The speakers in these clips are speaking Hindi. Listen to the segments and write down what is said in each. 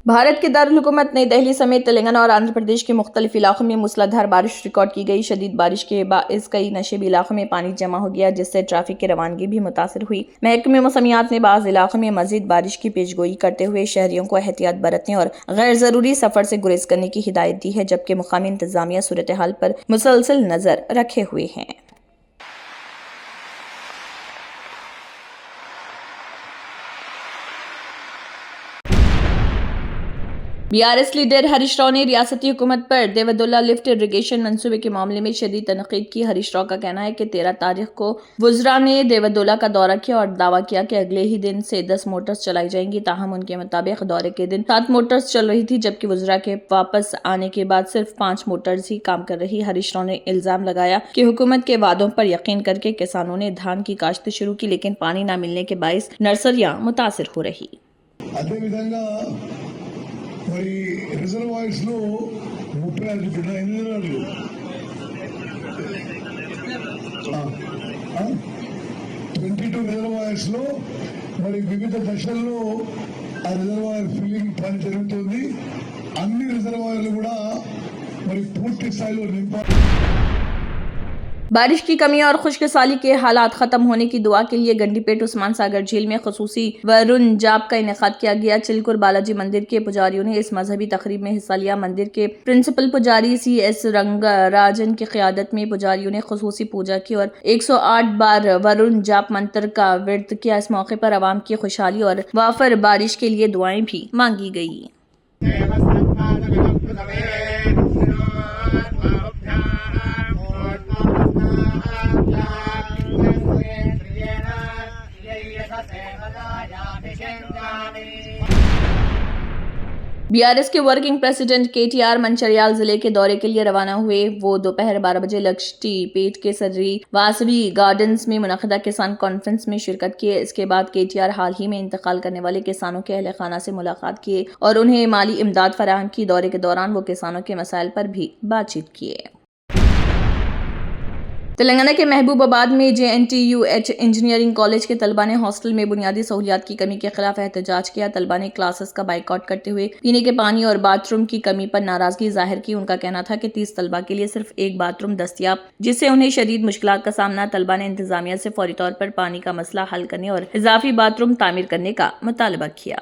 भारत के दारुल हुकूमत नई दिल्ली समेत तेलंगाना और आंध्र प्रदेश के मुख्तलिफ इलाकों में मूसलाधार बारिश रिकॉर्ड की गई। शदीद बारिश के बाइस कई नशेबी इलाकों में पानी जमा हो गया, जिससे ट्रैफिक की रवानगी भी मुतासर हुई। महकमे मौसमियात ने बाज़ इलाकों में मजीद बारिश की पेशगोई करते हुए शहरियों को एहतियात बरतने और गैर जरूरी सफर से गुरेज करने की हिदायत दी है, जबकि मुकामी इंतजामिया सूरत हाल पर मुसलसल नजर रखे हुए हैं। बीआरएस लीडर हरीश राव ने रियासती हुकूमत पर देवदुल्ला लिफ्ट इरिगेशन मंसूबे के मामले में शदीद तनकीद की। हरीश राव का कहना है कि 13 तारीख को वुज़रा ने देवदुल्ला का दौरा किया और दावा किया कि अगले ही दिन से 10 मोटर्स चलाई जाएंगी। ताहम उनके मुताबिक दौरे के दिन 7 मोटर्स चल रही थी, जबकि वुज़रा के वापस आने के बाद सिर्फ 5 मोटर्स ही काम कर रही। हरीश राव ने इल्जाम लगाया कि हुकूमत के वादों पर यकीन करके किसानों ने धान की काश्त शुरू की, लेकिन पानी न मिलने के बाइस नर्सरियां मुतासिर हो रही। మరి రిజర్వాయర్స్ లో 32 రిజర్వాయర్స్ లో మరి వివిధ దశల్లో ఆ రిజర్వాయర్ ఫిల్లింగ్ పని జరుగుతుంది। అన్ని రిజర్వాయర్లు కూడా మరి పూర్తి స్థాయిలో నింపాలి। बारिश की कमी और खुश्कसाली के हालात खत्म होने की दुआ के लिए गंडीपेट उस्मान सागर झील में खसूसी वरुण जाप का इनेकाद किया गया। चिलकुर बालाजी मंदिर के पुजारियों ने इस मजहबी तकरीब में हिस्सा लिया। मंदिर के प्रिंसिपल पुजारी CS रंगराजन की क़ियादत में पुजारियों ने खसूसी पूजा की और 108 बार वरुण जाप मंत्र का विर्द किया। इस मौके पर अवाम की खुशहाली और वाफर बारिश के लिए दुआएं भी मांगी गई। बीआरएस के वर्किंग प्रेसिडेंट KTR मंचरियाल जिले के दौरे के लिए रवाना हुए। वो दोपहर 12 बजे लक्ष्मीपेट के सर्री वासवी गार्डन्स में मुनक़दा किसान कॉन्फ्रेंस में शिरकत किए। इसके बाद KTR हाल ही में इंतकाल करने वाले किसानों के अहले खाना से मुलाकात किए और उन्हें माली इमदाद फराहम की। दौरे के दौरान वो किसानों के मसाइल पर भी बातचीत किए। तेलंगाना के महबूबाबाद में JNTUH इंजीनियरिंग कॉलेज के तलबा ने हॉस्टल में बुनियादी सहूलियात की कमी के खिलाफ एहतजाज किया। तलबा ने क्लासेस का बाइकआउट करते हुए पीने के पानी और बाथरूम की कमी पर नाराजगी जाहिर की। उनका कहना था कि 30 तलबा के लिए सिर्फ एक बाथरूम दस्तियाब, जिससे उन्हें शदीद मुश्किलात का सामना। तलबा ने इंतजामिया से फौरी तौर पर पानी का मसला हल करने और इजाफी बाथरूम तामीर करने का मुतालबा किया।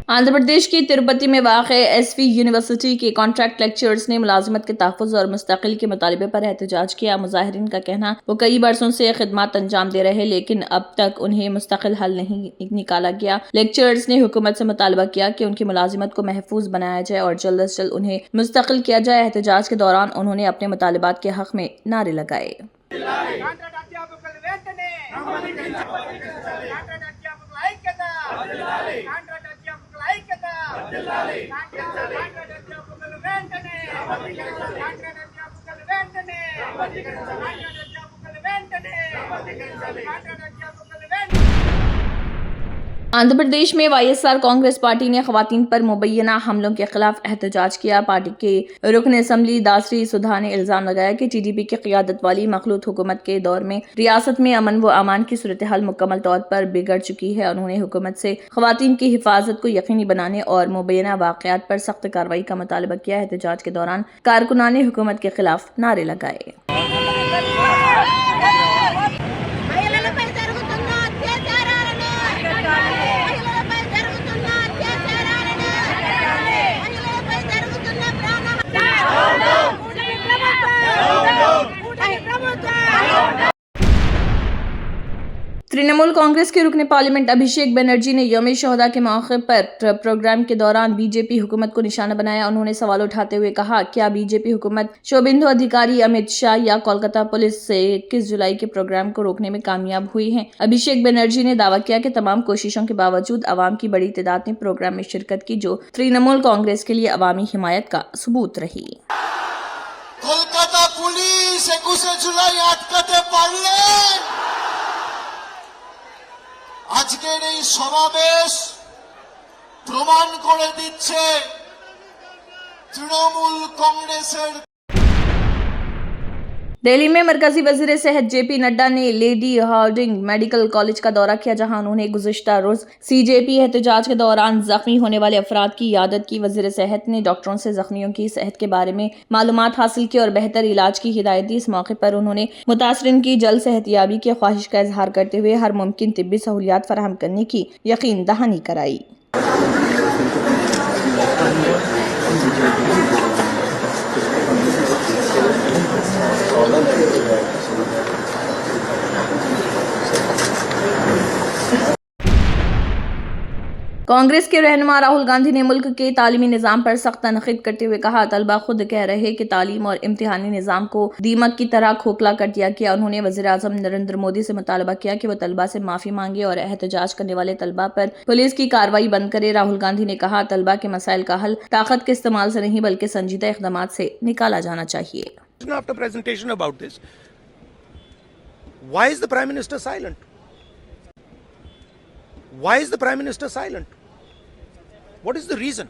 आंध्र प्रदेश की तिरुपति में वाक़ SV यूनिवर्सिटी के कॉन्ट्रैक्ट लेक्चरर्स ने मुलाजमत के तहफ़्फ़ुज़ और मुस्तक़िल के मुतालबे पर एहतजाज किया। मुज़ाहिरीन का कहना वो कई बरसों से खिदमत अंजाम दे रहे, लेकिन अब तक उन्हें मुस्तक़िल हल नहीं निकाला गया। लेक्चरर्स ने हुकूमत से मुतालबा किया कि उनकी मुलाजमत को महफूज बनाया जाए और जल्द अज जल्द उन्हें मुस्तक़िल किया जाए। एहतजाज के दौरान उन्होंने अपने मुतालबात के हक़ में नारे लगाए। आंध्र प्रदेश में YSR कांग्रेस पार्टी ने खवातीन पर मुबैना हमलों के खिलाफ एहतजाज किया। पार्टी के रुकन असम्बली दासरी सुधा ने इल्जाम लगाया कि TDP की क़ियादत वाली मखलूत हुकूमत के दौर में रियासत में अमन व अमान की सूरत हाल मुकम्मल तौर पर बिगड़ चुकी है। उन्होंने हुकूमत से खवातीन की हिफाजत को यकीनी बनाने और मुबैना वाक़यात पर सख्त कार्रवाई का मुतालबा किया। एहतजाज के दौरान कारकुनान ने हुकूमत के खिलाफ नारे लगाए। तृणमूल कांग्रेस के रुकने पार्लियामेंट अभिषेक बनर्जी ने यौम शोहदा के मौके पर प्रोग्राम के दौरान बीजेपी हुकूमत को निशाना बनाया। उन्होंने सवाल उठाते हुए कहा, क्या बीजेपी हुकूमत शोभिंदु अधिकारी, अमित शाह या कोलकाता पुलिस से 21 जुलाई के प्रोग्राम को रोकने में कामयाब हुई है? अभिषेक बनर्जी ने दावा किया कि तमाम कोशिशों के बावजूद अवाम की बड़ी तादाद ने प्रोग्राम में शिरकत की, जो तृणमूल कांग्रेस के लिए अवामी हिमायत का सबूत रही। कोलकाता पुलिस 21 जुलाई আটকাতে পারলে আজকের এই সমাবেশ প্রমাণ করে দিচ্ছে তৃণমূল কংগ্রেসের दिल्ली में मरकजी वजीर सेहत जेपी नड्डा ने लेडी हार्डिंग मेडिकल कॉलेज का दौरा किया, जहां उन्होंने गुज़िश्ता रोज सीजेपी एहतजाज के दौरान जख्मी होने वाले अफराद की यादत की। वजीर सेहत ने डॉक्टरों से जख्मियों की सेहत के बारे में मालूमात हासिल की और बेहतर इलाज की हिदायत दी। इस मौके पर उन्होंने मुतासरीन की जल्द सेहतयाबी की ख्वाहिश का इजहार करते हुए हर मुमकिन तिब्बी सहूलियात फराहम करने की यकीन दहानी कराई। कांग्रेस के रहनुमा राहुल गांधी ने मुल्क के तालीमी निज़ाम पर सख्त तनकीद करते हुए कहा, तलबा खुद कह रहे कि तालीम और इम्तिहानी निज़ाम को दीमक की तरह खोखला कर दिया गया। उन्होंने वज़ीर आज़म नरेंद्र मोदी से मुतालबा किया कि वो तलबा से माफ़ी मांगे और एहतजाज करने वाले तलबा पर पुलिस की कार्रवाई बंद करे। राहुल गांधी ने कहा, तलबा के मसाइल का हल ताकत के इस्तेमाल से नहीं बल्कि संजीदा इक़दाम से निकाला जाना चाहिए। After presentation about this, why is the Prime Minister silent? Why is the Prime Minister silent? What is the reason?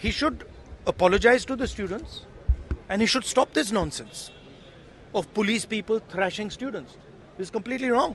He should apologize to the students and he should stop this nonsense of police people thrashing students. This is completely wrong.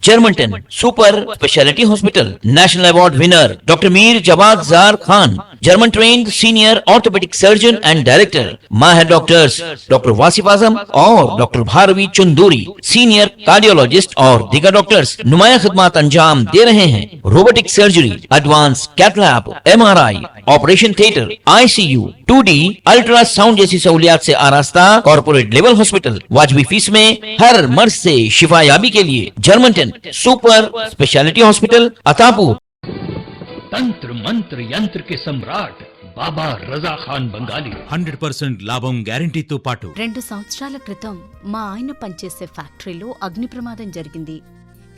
Germanten super speciality hospital national award winner doctor Mir Jawad Jar Khan, German trained senior orthopaedic surgeon and director, माहिर डॉक्टर्स डॉक्टर वासिफ आजम और doctor Bharvi Chunduri, senior cardiologist और दीगर डॉक्टर्स नुमाया खिदमत अंजाम दे रहे हैं। Robotic surgery, advance cath lab, MRI, operation theatre, ICU, 2D ultrasound जैसी सहूलियात से आरास्ता कॉर्पोरेट लेवल हॉस्पिटल। वाजबी फीस में हर मर्ज से शिफायाबी के लिए Germanton super speciality hospital Attapur. तंत्र मंत्र यंत्र के सम्राट బాబా రజా ఖాన్ బంగాలి 100% లాభం గ్యారెంటీతో పాటు 2 సంవత్సరాల క్రితం మా ఆయన పనిచేసే ఫ్యాక్టరీలో అగ్ని ప్రమాదం జరిగింది.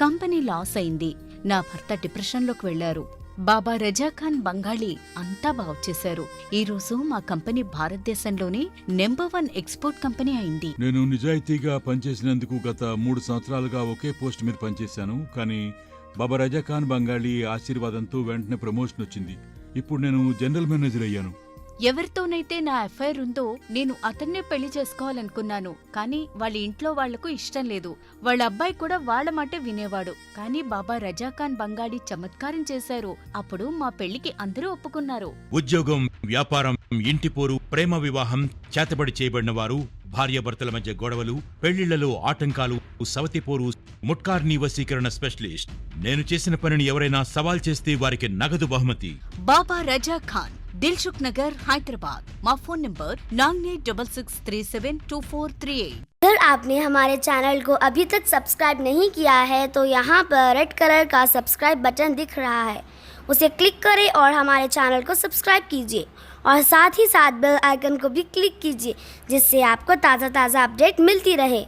కంపెనీ లాస్ అయింది. నా భర్త డిప్రెషన్లోకి వెళ్లారు. బాబా రజా ఖాన్ బంగాళీ అంతా బాగు చేశారు. ఈ రోజు మా కంపెనీ భారతదేశంలోనే నెంబర్ 1 ఎక్స్పోర్ట్ కంపెనీ అయింది. నేను నిజాయితీగా పనిచేసినందుకు గత 3 సంవత్సరాలుగా ఒకే పోస్ట్ మీద పనిచేశాను. కానీ బాబా రజా ఖాన్ బంగాళీ ఆశీర్వాదంతో వెంటనే ప్రమోషన్ వచ్చింది. ఇప్పుడు నేను జనరల్ మేనేజర్ అయ్యాను. ఎవరితోనైతే నా అఫైర్ ఉందో నేను అతన్నే పెళ్లి చేసుకోవాలనుకున్నాను. కానీ వాళ్ళ ఇంట్లో వాళ్లకు ఇష్టం లేదు. వాళ్ళ అబ్బాయి కూడా వాళ్ళ మాటే వినేవాడు. కానీ బాబా రజా ఖాన్ బంగాళీ చమత్కారం చేశారు. అప్పుడు మా పెళ్లికి అందరూ ఒప్పుకున్నారు. ఉద్యోగం, వ్యాపారం, ఇంటి పోరు, ప్రేమ వివాహం, చేతబడి చేయబడిన వారు, భార్యాభర్తల మధ్య గొడవలు, పెళ్లిళ్లలో ఆటంకాలు, సవతిపోరు, ముట్కార్నీ వశీకరణ స్పెషలిస్ట్. నేను చేసిన పనిని ఎవరైనా సవాల్ చేస్తే వారికి నగదు బహుమతి. బాబా రజా ఖాన్, दिलसुख नगर, हैदराबाद। माँ फोन नंबर 9866372438। अगर आपने हमारे चैनल को अभी तक सब्सक्राइब नहीं किया है तो यहाँ पर रेड कलर का सब्सक्राइब बटन दिख रहा है, उसे क्लिक करें और हमारे चैनल को सब्सक्राइब कीजिए और साथ ही साथ बेल आइकन को भी क्लिक कीजिए, जिससे आपको ताज़ा अपडेट मिलती रहे।